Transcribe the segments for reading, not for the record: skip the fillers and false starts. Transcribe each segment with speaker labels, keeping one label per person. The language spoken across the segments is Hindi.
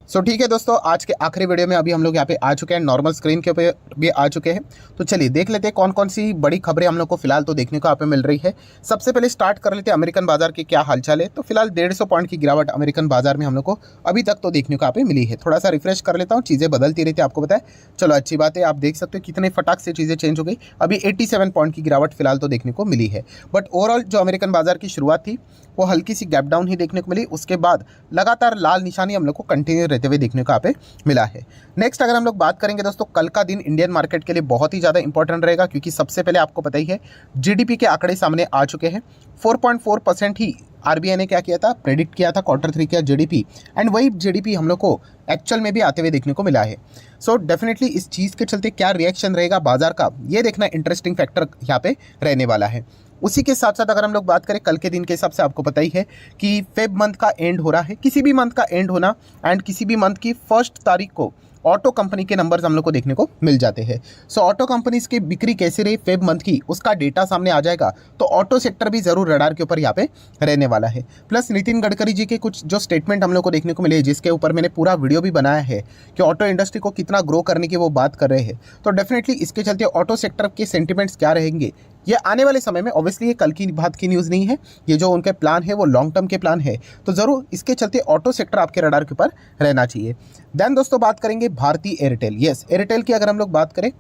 Speaker 1: ठीक है दोस्तों, आज के आखिरी वीडियो में अभी हम लोग यहाँ पे आ चुके हैं, नॉर्मल स्क्रीन के ऊपर भी आ चुके हैं। तो चलिए देख लेते हैं कौन कौन सी बड़ी खबरें हम लोग को फिलहाल तो देखने को यहाँ पे मिल रही है। सबसे पहले स्टार्ट कर लेते हैं अमेरिकन बाजार की क्या हालचाल है। तो फिलहाल 150 पॉइंट की गिरावट अमेरिकन बाजार में हम लोग को अभी तक तो देखने को यहाँ पे मिली है। थोड़ा सा रिफ्रेश कर लेता हूँ, चीज़ें बदलती रहती है, आपको बताए। चलो अच्छी बात है, आप देख सकते हो कितने फटाक से चीज़ें चेंज हो गई। अभी 87 पॉइंट की गिरावट फिलहाल तो देखने को मिली है। बट ओवरऑल जो अमेरिकन बाजार की शुरुआत थी वो हल्की सी गैप डाउन ही देखने को मिली। उसके बाद लगातार लाल निशानी हम लोग को कंटिन्यू रहते हुए देखने को यहाँ पे मिला है। नेक्स्ट अगर हम लोग बात करेंगे दोस्तों, कल का दिन इंडियन मार्केट के लिए बहुत ही ज़्यादा इंपॉर्टेंट रहेगा, क्योंकि सबसे पहले आपको पता ही है जीडीपी के आंकड़े सामने आ चुके हैं। 4.4% ही आरबीआई ने क्या किया था, प्रेडिक्ट किया था Q3 का जीडीपी, एंड वही जीडीपी हम लोग को एक्चुअल में भी आते हुए देखने को मिला है। सो डेफिनेटली इस चीज़ के चलते क्या रिएक्शन रहेगा बाजार का, ये देखना इंटरेस्टिंग फैक्टर यहाँ पे रहने वाला है। उसी के साथ साथ अगर हम लोग बात करें कल के दिन के हिसाब से, आपको पता ही है कि फेब मंथ का एंड हो रहा है। किसी भी मंथ का एंड होना एंड किसी भी मंथ की 1 तारीख को ऑटो कंपनी के नंबर्स हम लोग को देखने को मिल जाते हैं। सो ऑटो कंपनीज की बिक्री कैसी रही फेब मंथ की, उसका डेटा सामने आ जाएगा तो ऑटो सेक्टर भी जरूर रडार के ऊपर यहाँ पे रहने वाला है। प्लस नितिन गडकरी जी के कुछ जो स्टेटमेंट हम लोग को देखने को मिले, जिसके ऊपर मैंने पूरा वीडियो भी बनाया है कि ऑटो इंडस्ट्री को कितना ग्रो करने की वो बात कर रहे हैं। तो डेफिनेटली इसके चलते ऑटो सेक्टर के सेंटिमेंट्स क्या रहेंगे ये आने वाले समय में, ऑब्वियसली ये कल की बात की न्यूज़ नहीं है, ये जो उनके प्लान है वो लॉन्ग टर्म के प्लान है। तो ज़रूर इसके चलते ऑटो सेक्टर आपके रडार के ऊपर रहना चाहिए। देन दोस्तों बात करेंगे भारतीय एयरटेल। यस, एयरटेल की अगर हम लोग बात करें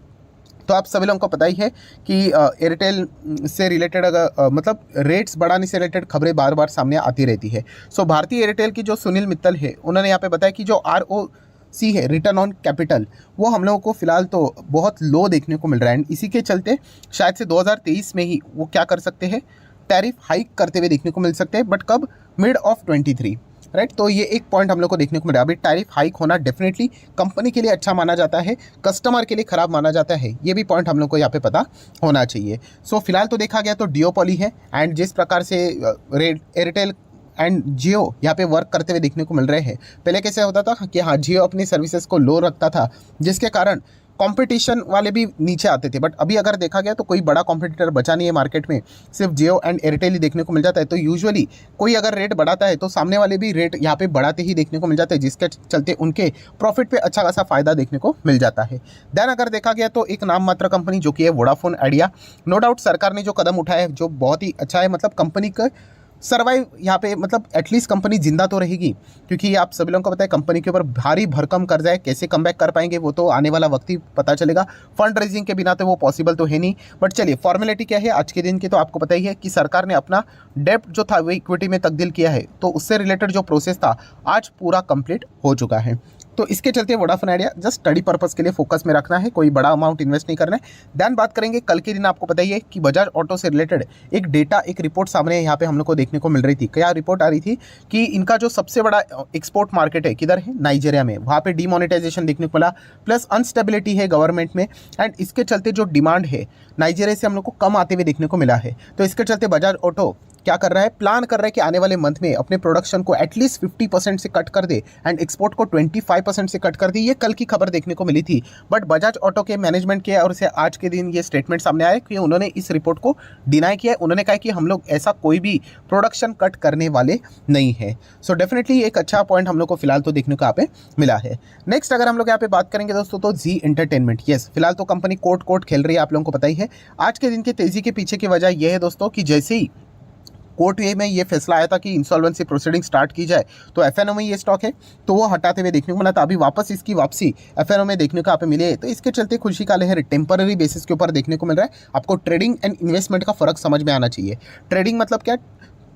Speaker 1: तो आप सभी लोगों को पता ही है कि एयरटेल से रिलेटेड अगर मतलब रेट्स बढ़ाने से रिलेटेड खबरें बार बार सामने आती रहती है। सो भारतीय एयरटेल की जो सुनील मित्तल है, उन्होंने यहाँ पे बताया कि जो ROC है, रिटर्न ऑन कैपिटल, वो हम लोगों को फिलहाल तो बहुत लो देखने को मिल रहा है। एंड इसी के चलते शायद से 2023 में ही वो क्या कर सकते हैं, टैरिफ हाइक करते हुए देखने को मिल सकते हैं। बट कब, मिड ऑफ 23, राइट। तो ये एक पॉइंट हम लोग को देखने को मिल रहा है। अभी टैरिफ हाइक होना डेफिनेटली कंपनी के लिए अच्छा माना जाता है, कस्टमर के लिए खराब माना जाता है, ये भी पॉइंट हम लोग को यहाँ पे पता होना चाहिए। सो फिलहाल तो देखा गया तो डिओपॉली है, एंड जिस प्रकार से एयरटेल एंड जियो यहाँ पे वर्क करते हुए देखने को मिल रहे हैं। पहले कैसे होता था कि हाँ, जियो अपनी सर्विसेज को लो रखता था, जिसके कारण कंपटीशन वाले भी नीचे आते थे। बट अभी अगर देखा गया तो कोई बड़ा कॉम्पिटिटर बचा नहीं है मार्केट में, सिर्फ जियो एंड एयरटेल ही देखने को मिल जाता है। तो यूजुअली कोई अगर रेट बढ़ाता है तो सामने वाले भी रेट यहाँ पे बढ़ाते ही देखने को मिल जाते हैं, जिसके चलते उनके प्रॉफिट पे अच्छा खासा फायदा देखने को मिल जाता है। देन अगर देखा गया तो एक नाम मात्र कंपनी जो कि है वोडाफोन आइडिया, नो डाउट सरकार ने जो कदम उठाया है जो बहुत ही अच्छा है। मतलब कंपनी का सर्वाइव यहाँ पे, मतलब एटलीस्ट कंपनी जिंदा तो रहेगी, क्योंकि आप सभी लोगों को पता है कंपनी के ऊपर भारी भरकम कर्जा है। कैसे कमबैक कर पाएंगे वो तो आने वाला वक्त ही पता चलेगा। फंड रेजिंग के बिना तो वो पॉसिबल तो है नहीं। बट चलिए, फॉर्मेलिटी क्या है आज के दिन की, तो आपको पता ही है कि सरकार ने अपना डेब्ट जो था वो इक्विटी में तब्दील किया है। तो उससे रिलेटेड जो प्रोसेस था आज पूरा कंप्लीट हो चुका है। तो इसके चलते Vodafone idea just study purpose के लिए फोकस में रखना है, कोई बड़ा अमाउंट इन्वेस्ट नहीं करना है। देन बात करेंगे कल के दिन, आपको पता ही है कि बजाज ऑटो से रिलेटेड एक डेटा, एक रिपोर्ट सामने यहाँ पे हम लोग को देखने को मिल रही थी। क्या रिपोर्ट आ रही थी कि इनका जो सबसे बड़ा एक्सपोर्ट मार्केट है किधर है, नाइजीरिया में, वहाँ पे डिमोनेटाइजेशन देखने को मिला, प्लस अनस्टेबिलिटी है गवर्नमेंट में, एंड इसके चलते जो डिमांड है नाइजीरिया से हम लोग को कम आते हुए देखने को मिला है। तो इसके चलते बजाज ऑटो क्या कर रहा है, प्लान कर रहा है कि आने वाले मंथ में अपने प्रोडक्शन को एटलीस्ट 50% से कट कर दे एंड एक्सपोर्ट को 25% से कट कर दे। ये कल की खबर देखने को मिली थी। बट बजाज ऑटो के मैनेजमेंट के और से आज के दिन ये स्टेटमेंट सामने आया कि उन्होंने इस रिपोर्ट को डिनाई किया है। उन्होंने कहा कि हम लोग ऐसा कोई भी प्रोडक्शन कट करने वाले नहीं है। सो डेफिनेटली एक अच्छा पॉइंट हम लोग को फिलहाल तो देखने को यहाँ पे मिला है। नेक्स्ट अगर हम लोग यहाँ पे बात करेंगे दोस्तों तो जी एंटरटेनमेंट। यस, फिलहाल तो कंपनी कोट खेल रही है, आप लोगों को पता ही है। आज के दिन की तेजी के पीछे की वजह यह है दोस्तों कि जैसे ही कोर्ट में ये फैसला आया था कि इंसॉल्वेंसी प्रोसीडिंग स्टार्ट की जाए, तो एफएनओ में ये स्टॉक है तो वो हटाते हुए देखने को मिला था। अभी वापस इसकी वापसी एफएनओ में देखने को यहाँ पे मिली है। तो इसके चलते खुशी का लहर टेम्पररी बेसिस के ऊपर देखने को मिल रहा है। आपको ट्रेडिंग एंड इन्वेस्टमेंट का फर्क समझ में आना चाहिए। ट्रेडिंग मतलब क्या,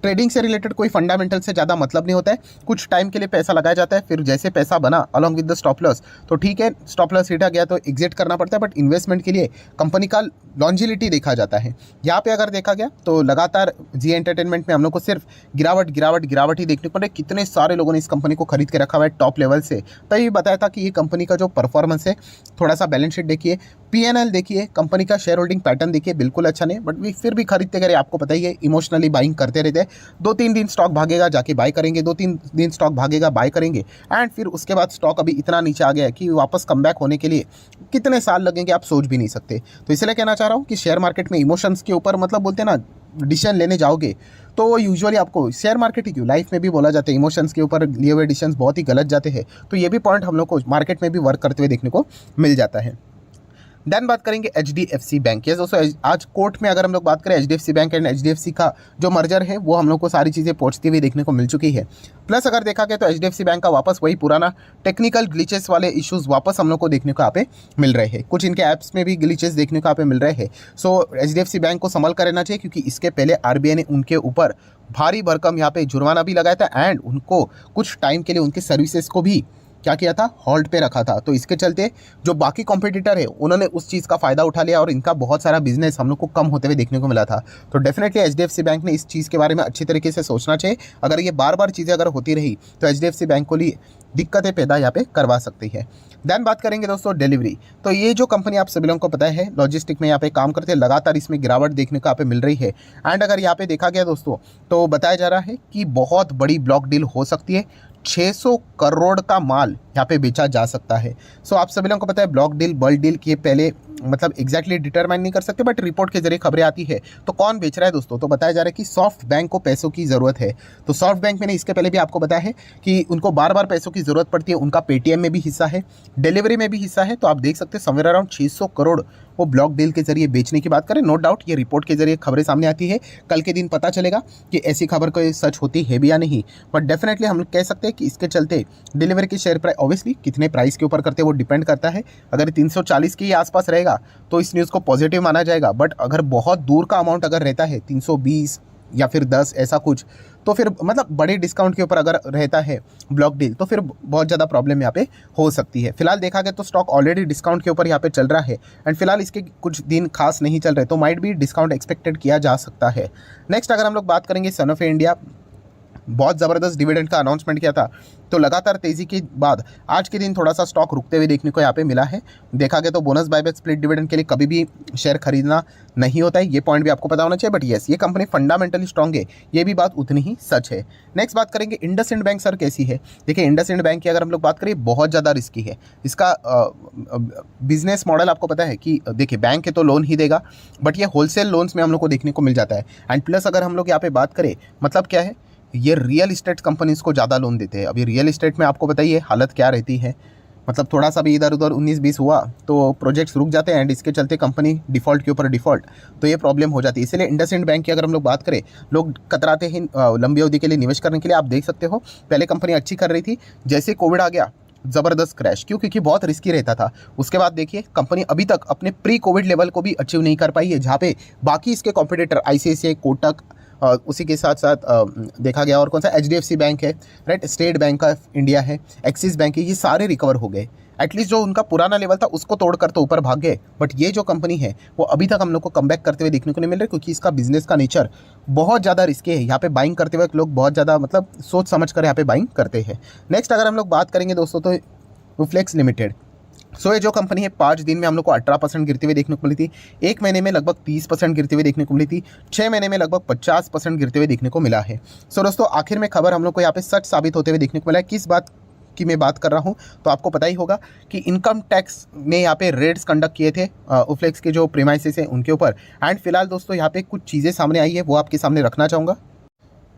Speaker 1: ट्रेडिंग से रिलेटेड कोई फंडामेंटल से ज़्यादा मतलब नहीं होता है। कुछ टाइम के लिए पैसा लगाया जाता है, फिर जैसे पैसा बना along with the stop loss, तो ठीक है स्टॉप लॉस हिट आ गया तो एग्जिट करना पड़ता है। बट इन्वेस्टमेंट के लिए कंपनी का लॉन्जिलिटी देखा जाता है। यहाँ पे अगर देखा गया तो लगातार जी एंटरटेनमेंट में हम लोग को सिर्फ गिरावट ही देखने को मिले। कितने सारे लोगों ने इस कंपनी को खरीद के रखा हुआ है टॉप लेवल से। तभी बताया था कि ये कंपनी का जो परफॉर्मेंस है, थोड़ा सा बैलेंस शीट देखिए, PNL देखिए, कंपनी का शेयर होल्डिंग पैटर्न देखिए, बिल्कुल अच्छा नहीं। बट फिर भी खरीदते गए, आपको पता ही है इमोशनली बाइंग करते रहते हैं। 2-3 दिन स्टॉक भागेगा जाके बाय करेंगे, 2-3 दिन स्टॉक भागेगा बाय करेंगे, एंड फिर उसके बाद स्टॉक अभी इतना नीचे आ गया है कि वापस कमबैक होने के लिए कितने साल लगेंगे आप सोच भी नहीं सकते। तो इसलिए कहना चाह रहा हूँ कि शेयर मार्केट में इमोशंस के ऊपर, मतलब बोलते हैं ना, डिसीजन लेने जाओगे तो यूजुअली आपको शेयर मार्केट ही क्यों, लाइफ में भी बोला जाता है इमोशंस के ऊपर लिए हुए डिसीजंस बहुत ही गलत जाते हैं। तो ये भी पॉइंट हम लोग को मार्केट में भी वर्क करते हुए देखने को मिल जाता है। देन बात करेंगे HDFC बैंक। ये दोस्तों आज कोर्ट में अगर हम लोग बात करें HDFC बैंक एंड HDFC का जो मर्जर है वो हम लोग को सारी चीज़ें पहुंचती हुई देखने को मिल चुकी है। प्लस अगर देखा गया तो HDFC बैंक का वापस वही पुराना टेक्निकल ग्लिचेस वाले इश्यूज वापस हम लोग को देखने को यहाँ पे मिल रहे हैं। कुछ इनके ऐप्स में भी ग्लिचेस देखने को यहाँ पे मिल रहे हैं। सो HDFC बैंक को संभल कर रहना चाहिए, क्योंकि इसके पहले RBI ने उनके ऊपर भारी भरकम यहाँ पे जुर्माना भी लगाया था एंड उनको कुछ टाइम के लिए उनके सर्विसेज को भी क्या किया था, होल्ड पे रखा था। तो इसके चलते जो बाकी कॉम्पिटिटर है उन्होंने उस चीज़ का फ़ायदा उठा लिया और इनका बहुत सारा बिजनेस हम लोग को कम होते हुए देखने को मिला था। तो डेफिनेटली HDFC बैंक ने इस चीज़ के बारे में अच्छी तरीके से सोचना चाहिए। अगर ये बार बार चीज़ें अगर होती रही तो HDFC बैंक को लिए दिक्कतें पैदा यहाँ पे करवा सकती है। देन बात करेंगे दोस्तों डिलीवरी। तो ये जो कंपनी आप सभी लोगों को पता है लॉजिस्टिक में यहाँ पे काम करते हैं, लगातार इसमें गिरावट देखने को यहाँ पे मिल रही है। एंड अगर यहाँ पे देखा गया दोस्तों तो बताया जा रहा है कि बहुत बड़ी ब्लॉक डील हो सकती है, 600 करोड़ का माल यहाँ पे बेचा जा सकता है। सो आप सभी लोगों को पता है ब्लॉक डील बल्क डील के पहले मतलब एग्जैक्टली डिटरमाइन नहीं कर सकते, बट रिपोर्ट के जरिए खबरें आती है। तो कौन बेच रहा है दोस्तों, तो बताया जा रहा है कि सॉफ्ट बैंक को पैसों की ज़रूरत है। तो सॉफ्ट बैंक मैंने इसके पहले भी आपको बताया है कि उनको बार बार पैसों की ज़रूरत पड़ती है। उनका पेटीएम में भी हिस्सा है, डिलीवरी में भी हिस्सा है। तो आप देख सकते हैं समवेयर अराउंड 600 करोड़ वो ब्लॉक डील के जरिए बेचने की बात करें। नो डाउट ये रिपोर्ट के जरिए खबरें सामने आती है, कल के दिन पता चलेगा कि ऐसी खबर कोई सच होती है भी या नहीं। बट डेफिनेटली हम कह सकते हैं कि इसके चलते डिलीवरी की शेयर प्राइस ऑब्वियसली कितने प्राइस के ऊपर करते हैं वो डिपेंड करता है। अगर 340 के आसपास रहेगा तो इस न्यूज़ को पॉजिटिव माना जाएगा, बट अगर बहुत दूर का अमाउंट अगर रहता है 320 या फिर 10 ऐसा कुछ, तो फिर मतलब बड़े डिस्काउंट के ऊपर अगर रहता है ब्लॉक डील तो फिर बहुत ज़्यादा प्रॉब्लम यहाँ पे हो सकती है। फिलहाल देखा गया तो स्टॉक ऑलरेडी डिस्काउंट के ऊपर यहाँ पे चल रहा है एंड फिलहाल इसके कुछ दिन खास नहीं चल रहे, तो माइट भी डिस्काउंट एक्सपेक्टेड किया जा सकता है। नेक्स्ट अगर हम लोग बात करेंगे सनोफी इंडिया, बहुत ज़बरदस्त डिविडेंड का अनाउंसमेंट किया था, तो लगातार तेज़ी के बाद आज के दिन थोड़ा सा स्टॉक रुकते हुए देखने को यहाँ पे मिला है। देखा गया तो बोनस बायबैक स्प्लिट डिविडेंड के लिए कभी भी शेयर खरीदना नहीं होता है, ये पॉइंट भी आपको पता होना चाहिए। बट येस ये कंपनी फंडामेंटली स्ट्रॉन्ग है, ये भी बात उतनी ही सच है। नेक्स्ट बात करेंगे इंडसइंड बैंक। सर कैसी है, देखिए इंडसइंड बैंक की अगर हम लोग बात करें बहुत ज़्यादा रिस्की है। इसका बिजनेस मॉडल आपको पता है कि देखिए बैंक है तो लोन ही देगा, बट ये होलसेल लोन्स में हम लोग को देखने को मिल जाता है। एंड प्लस अगर हम लोग यहाँ पे बात करें मतलब क्या है, ये रियल इस्टेट कंपनीज़ को ज़्यादा लोन देते हैं। अभी रियल इस्टेट में आपको बताइए हालत क्या रहती है, मतलब थोड़ा सा भी इधर उधर 19-20 हुआ तो प्रोजेक्ट्स रुक जाते हैं एंड इसके चलते कंपनी डिफ़ॉल्ट के ऊपर डिफ़ॉल्ट, तो ये प्रॉब्लम हो जाती है। इसलिए इंडसइंड बैंक की अगर हम लोग बात करें, लोग कतराते हैं लंबी अवधि के लिए निवेश करने के लिए। आप देख सकते हो पहले कंपनी अच्छी कर रही थी, जैसे कोविड आ गया ज़बरदस्त क्रैश, क्यों, क्योंकि बहुत रिस्की रहता था। उसके बाद देखिए कंपनी अभी तक अपने प्री कोविड लेवल को भी अचीव नहीं कर पाई है, जहाँ पे बाकी इसके कॉम्पिटिटर ICICI, कोटक, उसी के साथ साथ देखा गया और कौन सा HDFC बैंक है, right, state bank of India है, एक्सिस बैंक है, ये सारे रिकवर हो गए। एटलीस्ट जो उनका पुराना लेवल था उसको तोड़कर तो ऊपर भाग गए, बट ये जो कंपनी है वो अभी तक हम लोग को कमबैक करते हुए देखने को नहीं मिल रहा, क्योंकि इसका बिजनेस का नेचर बहुत ज़्यादा रिस्की है। यहाँ पे बाइंग करते वक्त लोग बहुत ज़्यादा मतलब सोच समझ कर यहाँ पे बाइंग करते हैं। नेक्स्ट अगर हम लोग बात करेंगे दोस्तों तो रूफ्लेक्स लिमिटेड। सो ये जो कंपनी है 5 दिन में हम लोग को 18% गिरती हुई देखने को मिली थी, 1 महीने में लगभग 30% गिरती हुई देखने को मिली थी, 6 महीने में लगभग 50% गिरते हुए देखने को मिला है। सो दोस्तों आखिर में खबर हम लोग को यहाँ पे सच साबित होते हुए देखने को मिला है। किस बात की मैं बात कर रहा हूँ, तो आपको पता ही होगा कि इनकम टैक्स ने यहाँ पे रेड्स कंडक्ट किए थे उफ्लेक्स के जो प्रीमाइसेस हैं उनके ऊपर। एंड फिलहाल दोस्तों यहाँ पे कुछ चीज़ें सामने आई है, वो आपके सामने रखना चाहूँगा,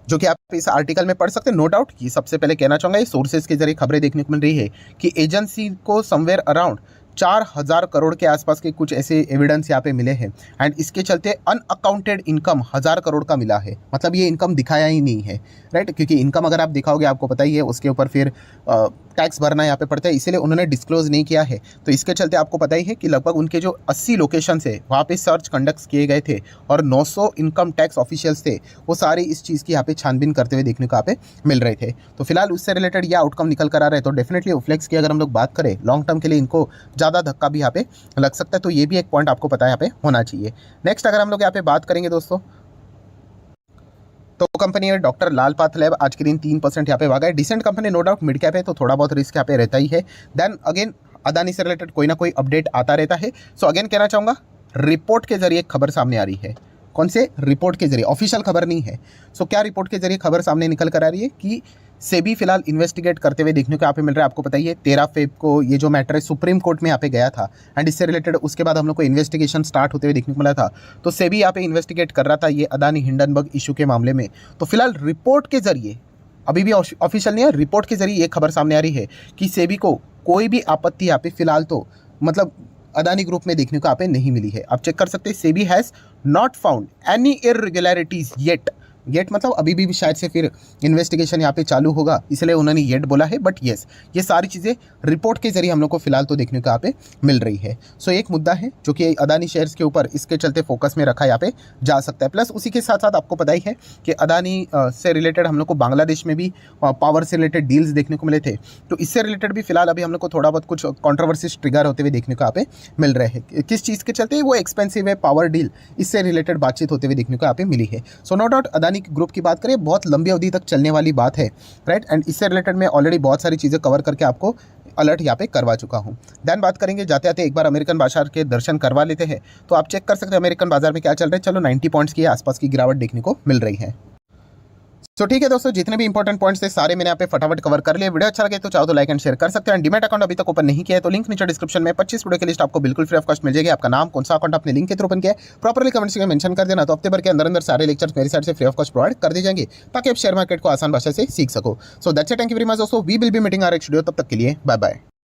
Speaker 1: जो कि आप इस आर्टिकल में पढ़ सकते हैं। नो डाउट ये सबसे पहले कहना चाहूँगा, ये सोर्सेज के जरिए खबरें देखने को मिल रही है कि एजेंसी को समवेयर अराउंड 4000 करोड़ के आसपास के कुछ ऐसे एविडेंस यहाँ पे मिले हैं एंड इसके चलते अनअकाउंटेड इनकम 1000 करोड़ का मिला है। मतलब ये इनकम दिखाया ही नहीं है, राइट, क्योंकि इनकम अगर आप दिखाओगे आपको पता ही है उसके ऊपर फिर टैक्स भरना यहाँ पे पड़ता है, इसीलिए उन्होंने डिस्क्लोज नहीं किया है। तो इसके चलते आपको पता ही है कि लगभग उनके जो 80 लोकेशन है वहाँ पे सर्च कंडक्ट किए गए थे और 900 इनकम टैक्स ऑफिशियल्स थे, वो सारे इस चीज़ की यहाँ पे छानबीन करते हुए देखने को यहाँ पे मिल रहे थे। तो फिलहाल उससे रिलेटेड यह आउटकम निकल कर आ रहा है। तो डेफिनेटली उफ्लेक्स की अगर हम लोग बात करें लॉन्ग टर्म के लिए इनको ज़्यादा धक्का भी यहाँ पे लग सकता है, तो ये भी एक पॉइंट आपको पता है यहाँ पे होना चाहिए। नेक्स्ट अगर हम लोग यहाँ पे बात करेंगे दोस्तों, तो कंपनी है डॉक्टर लाल पाथलैब, आज के दिन 3% यहाँ पे भागा है। Decent company, no doubt mid cap है तो थोड़ा बहुत रिस्क यहाँ पे रहता ही है। देन अगेन अदानी से रिलेटेड कोई ना कोई अपडेट आता रहता है। सो अगेन कहना चाहूँगा रिपोर्ट के जरिए खबर सामने आ रही है। कौन से रिपोर्ट के जरिए, ऑफिशियल खबर नहीं है। सो क्या रिपोर्ट के जरिए खबर सामने निकल कर आ रही है कि सेबी फिलहाल इन्वेस्टिगेट करते हुए देखने को यहाँ पे मिल रहा है। आपको पता ही है 13 फेब को ये जो मैटर है सुप्रीम कोर्ट में यहाँ पे गया था एंड इससे रिलेटेड उसके बाद हम लोग को इन्वेस्टिगेशन स्टार्ट होते हुए देखने को मिला था। तो सेबी यहाँ पे इन्वेस्टिगेट कर रहा था ये अदानी हिंडनबर्ग इशू के मामले में। तो फिलहाल रिपोर्ट के जरिए, अभी भी ऑफिशियल नहीं है, रिपोर्ट के जरिए ये खबर सामने आ रही है कि सेबी को कोई भी आपत्ति यहाँ पे फिलहाल तो मतलब अदानी ग्रुप में देखने को यहाँ पे नहीं मिली है। आप चेक कर सकते हैं, SEBI has not found any इररेगुलरिटीज yet मतलब अभी भी शायद से फिर इन्वेस्टिगेशन यहाँ पे चालू होगा, इसलिए उन्होंने येट बोला है। बट येस, ये सारी चीज़ें रिपोर्ट के जरिए हम लोग को फिलहाल तो देखने को यहाँ पे मिल रही है। सो एक मुद्दा है जो कि अदानी शेयर्स के ऊपर इसके चलते फोकस में रखा यहाँ पे जा सकता है। प्लस उसी के साथ साथ आपको पता ही है कि अदानी से रिलेटेड हम लोग को बांग्लादेश में भी पावर से रिलेटेड डील्स देखने को मिले थे। तो इससे रिलेटेड भी फिलहाल अभी हम लोग को थोड़ा बहुत कुछ कॉन्ट्रोवर्सीज ट्रिगर होते हुए देखने को यहाँ पे मिल रहे हैं। किस चीज़ के चलते? वो एक्सपेंसिव है पावर डील, इससे रिलेटेड बातचीत होते हुए देखने को यहाँ पे मिली है। So no doubt Adani group की बात करें बहुत लंबी अवधि तक चलने वाली बात है, राइट। एंड इससे रिलेटेड मैं ऑलरेडी बहुत सारी चीज़ें कवर करके आपको अलर्ट यहाँ पे करवा चुका हूँ। देन बात करेंगे जाते आते एक बार अमेरिकन बाजार के दर्शन करवा लेते हैं। तो आप चेक कर सकते हैं अमेरिकन बाजार में क्या चल रहा है। चलो 90 पॉइंट्स की आसपास की गिरावट देखने को मिल रही है। तो ठीक है दोस्तों, जितने भी इंपॉर्टेंट पॉइंट्स थे सारे मैंने यहाँ पे फटाफट कवर कर लिए। वीडियो अच्छा लगे तो चाहो तो लाइक एंड शेयर कर सकते हैं। डीमैट अकाउंट अभी तक ओपन नहीं किया है तो लिंक नीचे डिस्क्रिप्शन में 25 वीडियो की लिस्ट आपको बिल्कुल फ्री ऑफ कॉस्ट मिल जाएगी। आपका नाम, कौन सा अकाउंट आपने लिंक के थ्रू ओपन किया है प्रॉपर्ली कमेंट्स में मेंशन कर देना। तो हफ्ते भर के अंदर सारे लेक्चर्स मेरी साइड से फ्री ऑफ कॉस्ट प्रोवाइड कर दी जाएंगे ताकि आप शेयर मार्केट को आसान भाषा से सीख सको। So that's it, thank you very much दोस्तों, we will be meeting our next video. तब तक के लिए बाय बाय।